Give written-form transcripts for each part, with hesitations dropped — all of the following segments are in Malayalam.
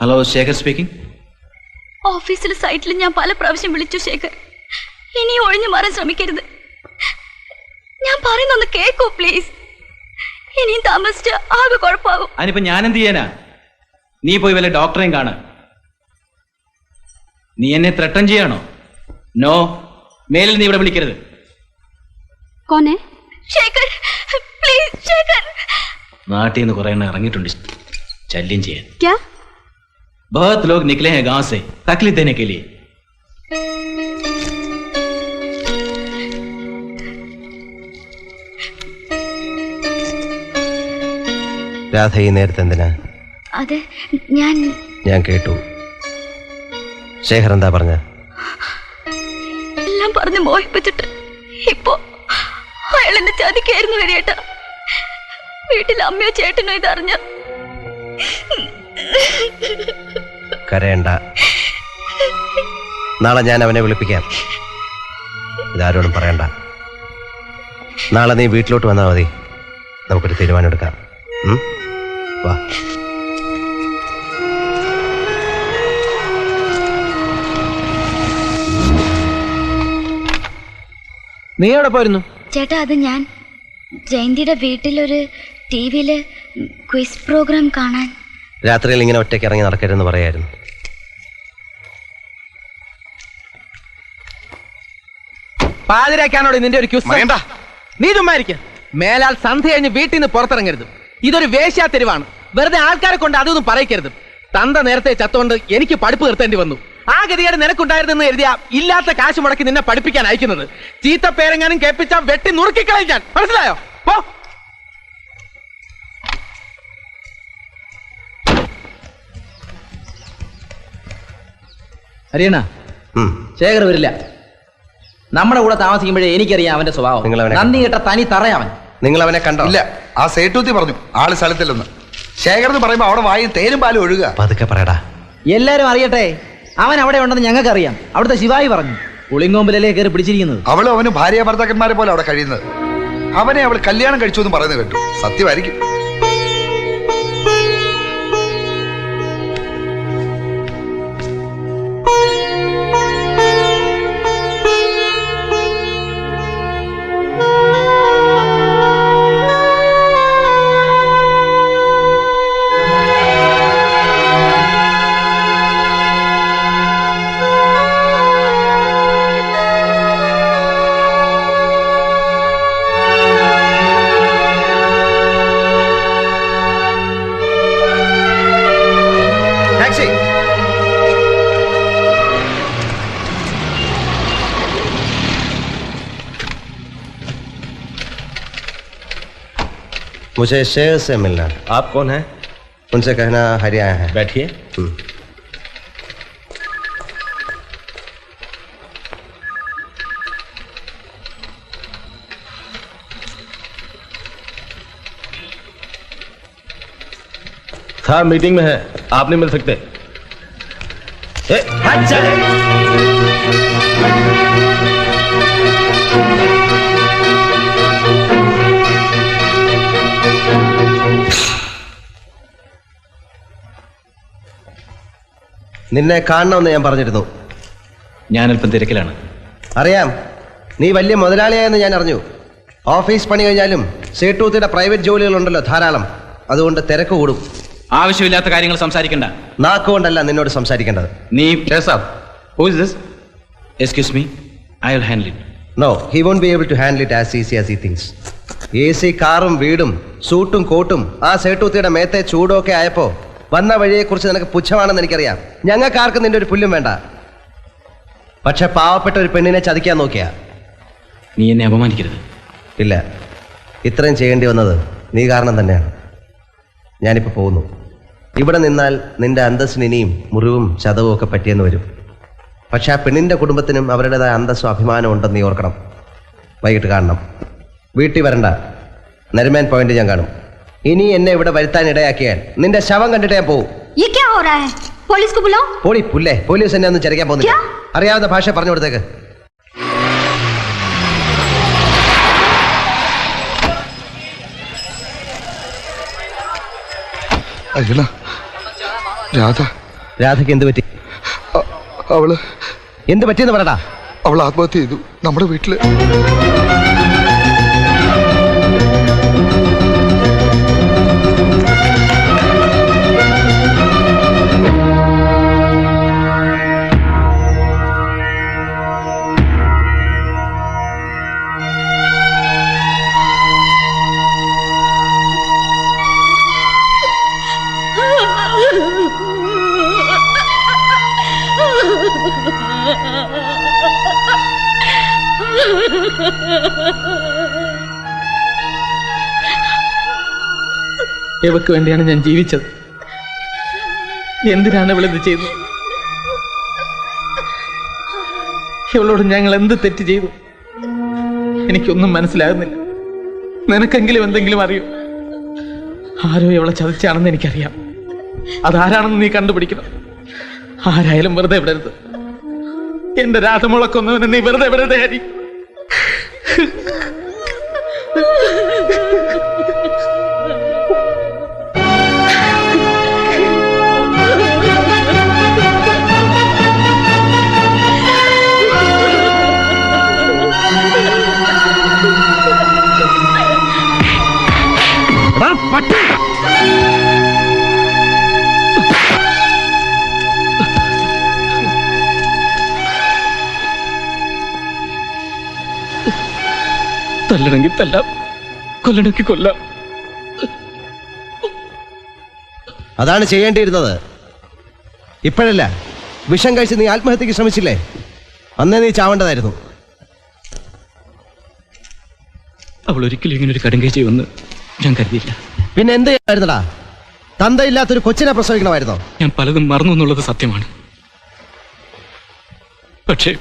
Hello, Shekhar speaking. ഓഫീസിലെ സൈറ്റിൽ ഞാൻ പല പ്രാവശ്യം വിളിച്ചു ശേഖർ. ഇനി ഒഴിഞ്ഞു മാറാൻ ശ്രമിക്കരുത്. ഞാൻ പറയുന്നൊന്ന് കേക്കൂ പ്ലീസ്. ഇനിയും താമസിച്ച ആകെ കുഴപ്പമാകും. അതിനിപ്പോ ഞാൻ എന്ത് ചെയ്യാനാ? നീ പോയി വല്ല ഡോക്ടറെയും കാണ്. നീ എന്നെ ത്രട്ടൻ ചെയ്യാണോ? നോ, മേലിൽ നീ ഇവിടെ വിളിക്കരുത്. കോനെ? ശേഖർ, പ്ലീസ് ശേഖർ. നാട്ടിൽ നിന്ന് കുറെ എണ്ണം ഇറങ്ങിയിട്ടുണ്ട് ശല്യം ചെയ്യാൻ. क्या? बहुत लोग निकले हैं गांव से तकलीफ देने के लिए. രാധ ഈ നേരത്തെ എന്തിനാ? അത് ഞാൻ കേട്ടു. ശേഖർ എന്താ പറഞ്ഞ? എല്ലാം പറഞ്ഞ് മോഹിപ്പിച്ചിട്ട് ഇപ്പോ അയാൾ എന്നെ ചതിക്കായിരുന്നു വരിയേട്ടാ. വീട്ടിൽ അമ്മയോ ചേട്ടനോ ഇതറിഞ്ഞ. കരയണ്ട, നാളെ ഞാൻ അവനെ വിളിപ്പിക്കാം. ഇതാരോടും പറയണ്ട. നാളെ നീ വീട്ടിലോട്ട് വന്നാൽ മതി, നമുക്കൊരു തീരുമാനം എടുക്കാം. വാ. നീ എവിടെ പോയിരുന്നു? ചേട്ടാ, അത് ഞാൻ ജയന്തിയുടെ വീട്ടിലൊരു ടിവിയില് ക്വിസ് പ്രോഗ്രാം കാണാൻ. രാത്രിയിൽ ഇങ്ങനെ ഒറ്റയ്ക്ക് ഇറങ്ങി നടക്കരുതെന്ന് പറയായിരുന്നു. പാതിരാക്കാനോട് നിന്റെ ഒരു ക്വിസ്? നീ ചുമ്മാരിക്ക. മേലാൽ സന്ധ്യ കഴിഞ്ഞ് വീട്ടിൽ നിന്ന് പുറത്തിറങ്ങരുത്. ഇതൊരു വേശ്യാ തെരുവാണ്. വെറുതെ ആൾക്കാരെ കൊണ്ട് അതൊന്നും പറയിക്കരുത്. തന്ത നേരത്തെ ചത്തോണ്ട് എനിക്ക് പഠിപ്പ് നിർത്തേണ്ടി വന്നു. ആ ഗതികേട് നിനക്കുണ്ടായിരുന്നെന്ന് എഴുതിയ ഇല്ലാത്ത കാശ് മുടക്കി നിന്നെ പഠിപ്പിക്കാൻ അയക്കുന്നത്. ചീത്ത പേരെങ്ങാനും കേൾപ്പിച്ചാ വെട്ടി നുറുക്കിക്കളയിക്കാൻ. മനസ്സിലായോ? പോ. ഹരിയണ്ണ, ശേഖർ വരില്ല. നമ്മുടെ കൂടെ താമസിക്കുമ്പോഴേ എനിക്കറിയാം അവന്റെ സ്വഭാവം. നന്ദി കേട്ട തനി തറയാവൻ. നിങ്ങൾ അവനെ കണ്ടോ? ഇല്ല. ആ സേട്ടൂത്തി പറഞ്ഞു ആള് സ്ഥലത്തില്ലെന്ന്. ശേഖർ എന്ന് പറയുമ്പോ അവിടെ വായിൽ തേനും പാലും ഒഴുകുക. പതുക്കെ പറയടാ. എല്ലാരും അറിയട്ടെ, അവൻ അവിടെ ഉണ്ടെന്ന് ഞങ്ങൾക്കറിയാം. അവിടുത്തെ ശിവായി പറഞ്ഞു. പുളിങ്ങോമ്പിലല്ലേ കയറി പിടിച്ചിരിക്കുന്നത്. അവളും അവന് ഭാര്യ ഭർത്താക്കന്മാരെ പോലെ അവിടെ കഴിയുന്നത്. അവനെ അവൾ കല്യാണം കഴിച്ചു എന്ന് പറയുന്നത് കേട്ടു. സത്യമായിരിക്കും. मुझे शेर से मिलना। आप कौन हैं? उनसे कहना हरि आया है। बैठिए. था मीटिंग में है, आप नहीं मिल सकते. നിന്നെ കാണണമെന്ന് ഞാൻ പറഞ്ഞിരുന്നു. ഞാനല്പം തിരക്കിലാണ്. അറിയാം, നീ വലിയ മുതലാളിയായെന്ന് ഞാൻ അറിഞ്ഞു. ഓഫീസ് പണി കഴിഞ്ഞാലും സേട്ടൂത്തിയുടെ പ്രൈവറ്റ് ജോലികളുണ്ടല്ലോ ധാരാളം. അതുകൊണ്ട് തിരക്ക് കൂടും. ആവശ്യമില്ലാത്ത കാര്യങ്ങൾ സംസാരിക്കണ്ട. നാക്കുകൊണ്ടല്ല നിന്നോട് സംസാരിക്കേണ്ടത്. നീ excuse me, I will handle it. No, he won't be able to handle it as easy as he thinks. AC കാറും വീടും സൂട്ടും കോട്ടും ആ സേട്ടൂത്തിയുടെ മേത്തെ ചൂടൊക്കെ ആയപ്പോ വന്ന വഴിയെക്കുറിച്ച് നിനക്ക് പുച്ഛമാണെന്ന് എനിക്കറിയാം. ഞങ്ങൾക്കാർക്കും നിന്റെ ഒരു പുല്ലും വേണ്ട. പക്ഷെ പാവപ്പെട്ട ഒരു പെണ്ണിനെ ചതിക്കാൻ നോക്കിയാ. നീ എന്നെ അപമാനിക്കരുത്. ഇല്ല, ഇത്രയും ചെയ്യേണ്ടി വന്നത് നീ കാരണം തന്നെയാണ്. ഞാനിപ്പോൾ പോകുന്നു. ഇവിടെ നിന്നാൽ നിന്റെ അന്തസ്സിന് ഇനിയും മുറിവും ചതവും ഒക്കെ പറ്റിയെന്ന് വരും. പക്ഷെ ആ പെണ്ണിൻ്റെ കുടുംബത്തിനും അവരുടേതായ അന്തസ്സും അഭിമാനവും ഉണ്ടെന്ന് നീ ഓർക്കണം. വൈകിട്ട് കാണണം. വീട്ടിൽ വരണ്ട, നരിമാൻ പോയിന്റ് ഞാൻ കാണും. ഇനി എന്നെ ഇവിടെ വരുത്താൻ ഇടയാക്കിയാൽ നിന്റെ ശവം കണ്ടിട്ട് ഞാൻ പോകും. പോളി പുല്ലേ, പോലീസ് എന്നെ ഒന്നും ചെറിയാൻ പോകുന്നില്ല. അറിയാവുന്ന ഭാഷ പറഞ്ഞു കൊടുത്തേക്ക്. അയ്യടാ രാധ, രാധയ്ക്ക് എന്ത് പറ്റി? അവള് എന്ത് പറ്റിയെന്ന് പറയടാ. അവൾ ആത്മഹത്യ ചെയ്തു നമ്മുടെ വീട്ടില്. ഇവക്ക് വേണ്ടിയാണ് ഞാൻ ജീവിച്ചത്. എന്തിനാണ് ഇവളിത് ചെയ്തത്? ഇവളോട് ഞങ്ങൾ എന്ത് തെറ്റ് ചെയ്തു? എനിക്കൊന്നും മനസ്സിലാകുന്നില്ല. നിനക്കെങ്കിലും എന്തെങ്കിലും അറിയോ? ആരോ ഇവളെ ചതിച്ചാണെന്ന് എനിക്കറിയാം. അതാരാണെന്ന് നീ കണ്ടുപിടിക്കണം. ആരായാലും വെറുതെ വിടരുത്. എന്റെ രാധമുളക്കൊന്നവനെ നീ വെറുതെ വിടരുത് ഹരി. തല്ലണമെങ്കിൽ തല്ലാം, കൊല്ലണമെങ്കിൽ കൊല്ലാം. അതാണ് ചെയ്യേണ്ടിയിരുന്നത്. ഇപ്പോഴല്ല, വിഷം കഴിച്ച് നീ ആത്മഹത്യക്ക് ശ്രമിച്ചില്ലേ? അന്നേ നീ ചാവേണ്ടതായിരുന്നു. അവൾ ഒരിക്കലും ഇങ്ങനെ ഒരു കടുങ്കൈ ചെയ്യുമെന്ന് ഞാൻ കരുതിയില്ല. പിന്നെ എന്ത് ചെയ്യായിരുന്നടാ? തന്തയില്ലാത്തൊരു കൊച്ചിനെ പ്രസവിക്കണമായിരുന്നോ? ഞാൻ പലതും മറന്നു എന്നുള്ളത് സത്യമാണ്. പക്ഷേ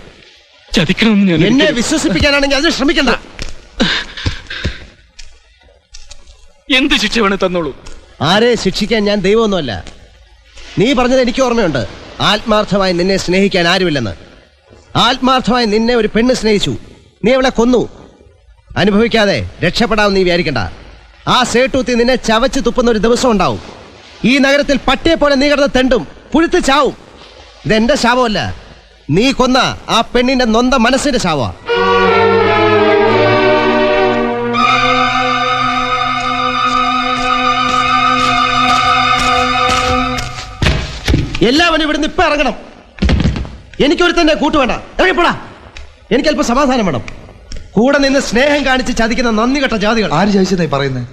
ചതിക്കണമെന്ന് ഞാൻ എന്നെ വിശ്വസിപ്പിക്കാനാണെങ്കിൽ അതിന് ശ്രമിക്കണ്ട. എന്ത് ശിക്ഷ വേണേ തന്നോളൂ. ആരെ ശിക്ഷിക്കാൻ ഞാൻ ദൈവമൊന്നുമല്ല. നീ പറഞ്ഞത് എനിക്ക് ഓർമ്മയുണ്ട്. ആത്മാർത്ഥമായി നിന്നെ സ്നേഹിക്കാൻ ആരുമില്ലെന്ന്. ആത്മാർത്ഥമായി നിന്നെ ഒരു പെണ്ണ് സ്നേഹിച്ചു. നീ അവളെ കൊന്നു. അനുഭവിക്കാതെ രക്ഷപ്പെടാമെന്ന് നീ വിചാരിക്കണ്ട. ആ സേട്ടൂത്തി നിന്നെ ചവച്ച് തുപ്പുന്ന ഒരു ദിവസം ഉണ്ടാവും. ഈ നഗരത്തിൽ പട്ടിയെ പോലെ നീ കിടന്ന് തെണ്ടും, പുഴുത്ത് ചാവും. ഇതെന്റെ ശാപമല്ല. നീ കൊന്ന ആ പെണ്ണിന്റെ നൊന്ത മനസ്സിന്റെ ശാപ. എല്ലാവരും ഇവിടുന്ന് ഇപ്പൊ ഇറങ്ങണം. എനിക്കൊരു തന്നെ കൂട്ടുവേണ്ട. ഇറങ്ങിപ്പോടാ. എനിക്കല്പം സമാധാനം വേണം. കൂടെ നിന്ന് സ്നേഹം കാണിച്ച് ചതിക്കുന്ന നന്ദി കെട്ട ജാതികൾ. ആര് ചോദിച്ചെന്നാ പറയുന്നത്?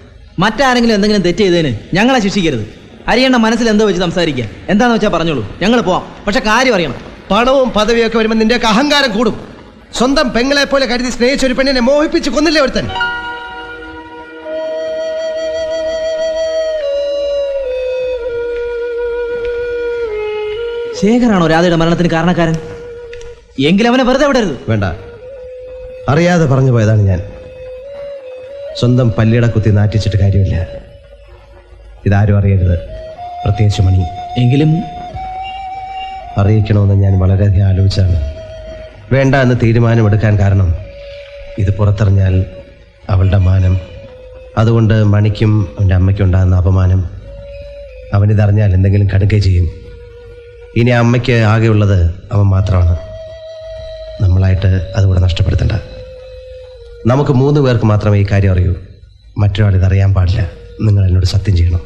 മറ്റാരെങ്കിലും എന്തെങ്കിലും തെറ്റ് ചെയ്തതിന് ഞങ്ങളെ ശിക്ഷിക്കരുത്. ഹരിയണ്ണ മനസ്സിൽ എന്തോ വെച്ച് സംസാരിക്കുക. എന്താന്ന് വെച്ചാൽ പറഞ്ഞോളൂ, ഞങ്ങൾ പോവാം. പക്ഷെ കാര്യം അറിയണം. പണവും പദവിയൊക്കെ വരുമ്പോൾ നിന്റെയൊക്കെ അഹങ്കാരം കൂടും. സ്വന്തം പെങ്ങളെ പോലെ കരുതി സ്നേഹിച്ച ഒരു പെണ്ണിനെ മോഹിപ്പിച്ച് കൊന്നില്ലേ ഒരുത്തൻ? ശേഖരാണോ രാധയുടെ മരണത്തിന് കാരണക്കാരൻ? എങ്കിലും അവനെ വെറുതെ വിടരുത്. വേണ്ട, അറിയാതെ പറഞ്ഞു പോയതാണ് ഞാൻ. സ്വന്തം പല്ലിട കുത്തി നാറ്റിച്ചിട്ട് കാര്യമില്ല. ഇതാരും അറിയരുത്, പ്രത്യേകിച്ച് മണി. എങ്കിലും അറിയിക്കണമെന്ന് ഞാൻ വളരെയധികം ആലോചിച്ചാണ്. വേണ്ട എന്ന് തീരുമാനമെടുക്കാൻ കാരണം ഇത് പുറത്തറിഞ്ഞാൽ അവളുടെ മാനം, അതുകൊണ്ട് മണിക്കും അവൻ്റെ അമ്മയ്ക്കും ഉണ്ടാകുന്ന അപമാനം. അവനിതറിഞ്ഞാൽ എന്തെങ്കിലും കടുകയും ചെയ്യും. ഇനി അമ്മയ്ക്ക് ആകെയുള്ളത് അവൻ മാത്രമാണ്. നമ്മളായിട്ട് അതുകൂടെ നഷ്ടപ്പെടുത്തണ്ട. നമുക്ക് 3 പേർക്ക് മാത്രമേ ഈ കാര്യം അറിയൂ. മറ്റൊരാൾ ഇതറിയാൻ പാടില്ല. നിങ്ങൾ എന്നോട് സത്യം ചെയ്യണം.